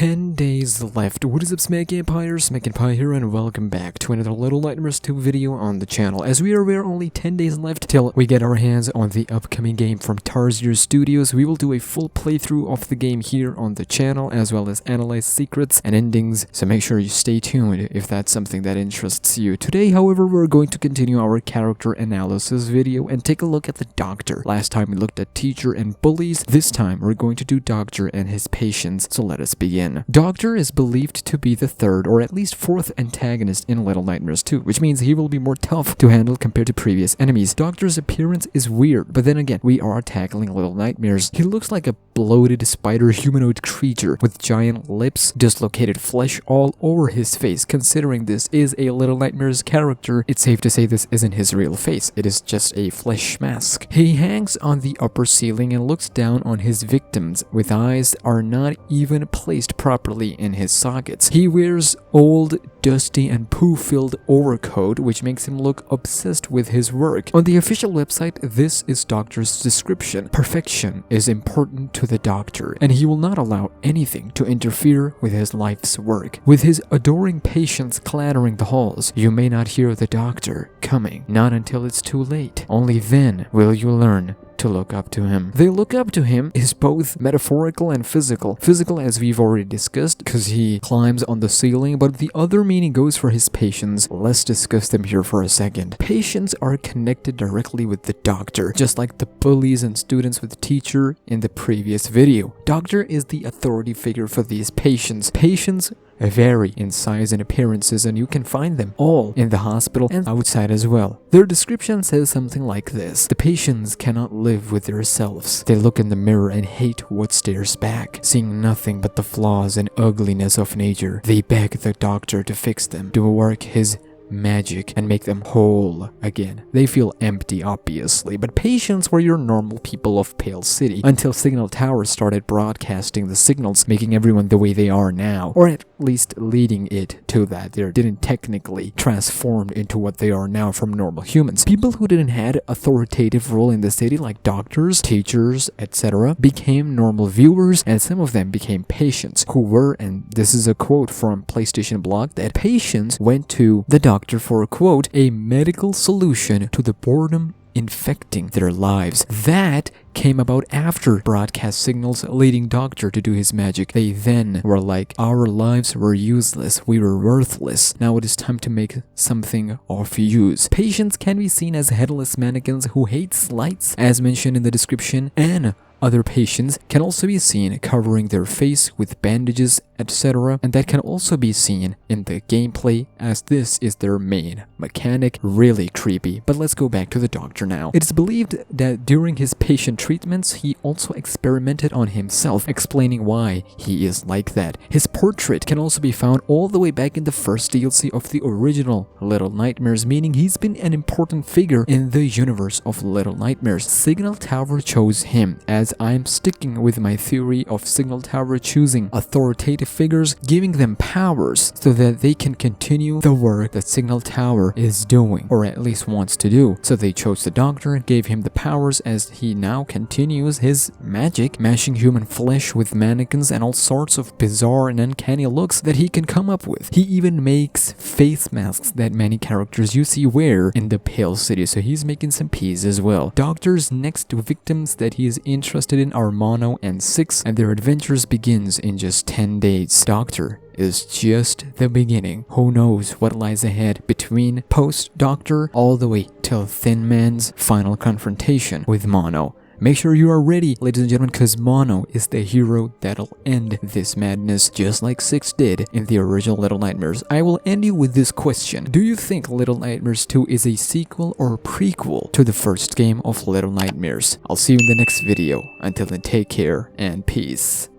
10 days left. What is up, SmackNPie here, and welcome back to another Little Nightmares 2 video on the channel. As we are aware, only 10 days left till we get our hands on the upcoming game from Tarsier Studios. We will do a full playthrough of the game here on the channel, as well as analyze secrets and endings, so make sure you stay tuned if that's something that interests you. Today, however, we're going to continue our character analysis video and take a look at the Doctor. Last time we looked at teacher and bullies. This time, we're going to do Doctor and his patients, so let us begin. Doctor is believed to be the third or at least fourth antagonist in Little Nightmares 2, which means he will be more tough to handle compared to previous enemies. Doctor's appearance is weird, but then again, we are tackling Little Nightmares. He looks like a bloated spider humanoid creature with giant lips, dislocated flesh all over his face. Considering this is a Little Nightmares character, it's safe to say this isn't his real face. It is just a flesh mask. He hangs on the upper ceiling and looks down on his victims with eyes are not even placed properly in his sockets. He wears old, dusty, and poo-filled overcoat, which makes him look obsessed with his work. On the official website, this is Doctor's description. Perfection is important to the Doctor, and he will not allow anything to interfere with his life's work. With his adoring patients clattering the halls, you may not hear the Doctor coming, not until it's too late. Only then will you learn to look up to him. The look up to him is both metaphorical and physical. Physical, as we've already discussed, because he climbs on the ceiling, but the other meaning goes for his patients. Let's discuss them here for a second. Patients are connected directly with the Doctor, just like the bullies and students with the teacher in the previous video. Doctor is the authority figure for these patients. Patients vary in size and appearances, and you can find them all in the hospital and outside as well. Their description says something like this: the patients cannot live with themselves. They look in the mirror and hate what stares back, seeing nothing but the flaws and ugliness of nature. They beg the Doctor to fix them, to work his magic and make them whole again. They feel empty, obviously, but patients were your normal people of Pale City until Signal Tower started broadcasting the signals, making everyone the way they are now, or at least leading it to that. They didn't technically transform into what they are now from normal humans. People who didn't have authoritative role in the city, like doctors, teachers, etc., became normal viewers, and some of them became patients who were, and this is a quote from PlayStation Blog, that patients went to the Doctor for a quote, a medical solution to the boredom infecting their lives. That came about after broadcast signals leading Doctor to do his magic. They then were like, our lives were useless, we were worthless, now it is time to make something of use. Patients can be seen as headless mannequins who hate lights, as mentioned in the description, and other patients can also be seen covering their face with bandages, etc., and that can also be seen in the gameplay, as this is their main mechanic. Really creepy. But let's go back to the Doctor now. It is believed that during his patient treatments, he also experimented on himself, explaining why he is like that. His portrait can also be found all the way back in the first DLC of the original Little Nightmares, meaning he's been an important figure in the universe of Little Nightmares. Signal Tower chose him, as I'm sticking with my theory of Signal Tower choosing authoritative figures, giving them powers so that they can continue the work that Signal Tower is doing, or at least wants to do. So they chose the Doctor and gave him the powers, as he now continues his magic, mashing human flesh with mannequins and all sorts of bizarre and uncanny looks that he can come up with. He even makes face masks that many characters you see wear in the Pale City, so he's making some peas as well. Doctor's next victims that he is interested in are Mono and Six, and their adventures begins in just 10 days. Doctor is just the beginning. Who knows what lies ahead between post-Doctor all the way till Thin Man's final confrontation with Mono. Make sure you are ready, ladies and gentlemen, because Mono is the hero that'll end this madness, just like Six did in the original Little Nightmares. I will end you with this question: do you think Little Nightmares 2 is a sequel or prequel to the first game of Little Nightmares? I'll see you in the next video. Until then, take care and peace.